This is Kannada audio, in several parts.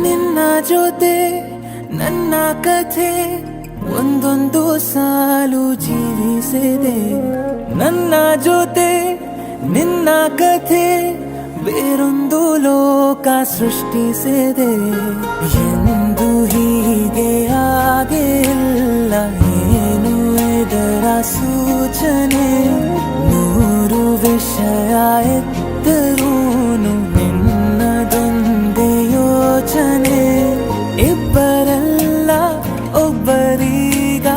ನಿನ್ನ ಜೊತೆ ನನ್ನ ಕಥೆ ಒಂದೊಂದು ಸಾಲು ಜೀವಿಸಿದೆ. ನನ್ನ ಜೊತೆ ನಿನ್ನ ಕಥೆ ಬೇರೊಂದು ಲೋಕ ಸೃಷ್ಟಿಸಿದೆ. ಎಂದು ಹೀಗೆ ಆಗಿಲ್ಲ, ಏನು ಇದರ ಸೂಚನೆ? ನೂರು ವಿಷಯ ಎತ್ತರೂನು ನಿನ್ನದೊಂದೇ ಯೋಚನೆ. ಇಬ್ಬರಲ್ಲ ಒಬ್ಬರೀಗ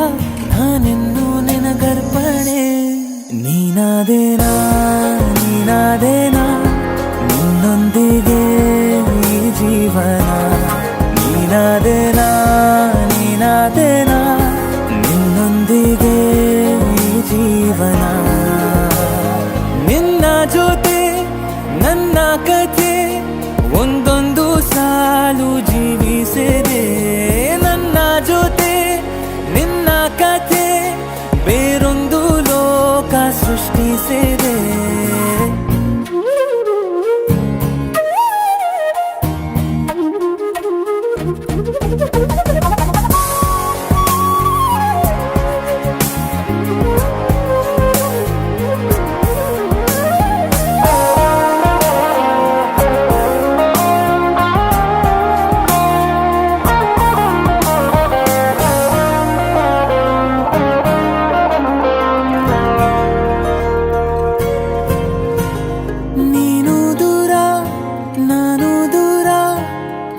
ನಾನಿನ್ನು ನಿನಗರ್ಪಣೆ. ನೀನಾದೇನಾ ನೀನಾದೇನಾ ನಿನ್ನೊಂದಿಗೆ ಈ ಜೀವನ. ನೀನಾದೇನಾ ನೀನಾದೇನಾ ನಿನ್ನೊಂದಿಗೆ ಈ ಜೀವನ. ನಿನ್ನ ಜೊತೆ ನನ್ನ ಕಥೆ ಒಂದೊಂದು ಸಾಲು ಜೀವಿಸಿದೆ. ನನ್ನ ಜೊತೆ ನಿನ್ನ ಕಥೆ ಬೇರೊಂದು ಲೋಕ ಸೃಷ್ಟಿಸಿದೆ.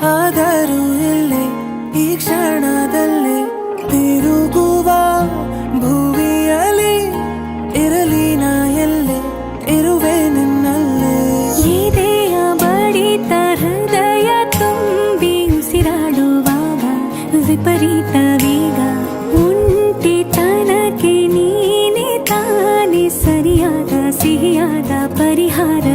ಆದರೂ ಇಲ್ಲೇ ಈ ಕ್ಷಣದಲ್ಲಿ ತಿರುಗುವ ಭುವಿಯಲ್ಲಿ ಇರಲಿ ನಾ ಎಲ್ಲೆ ಇರುವೆ ನಿನ್ನಲ್ಲೇ. ಎದೆಯ ಬಡಿತ ಹೃದಯ ತುಂಬಿ ಉಸಿರಾಡುವಾಗ ವಿಪರೀತ ವೇಗ. ಒಂಟಿತನಕ್ಕೆ ನೀನೆ ತಾನೆ ಸರಿಯಾದ ಸಿಹಿಯಾದ ಪರಿಹಾರ.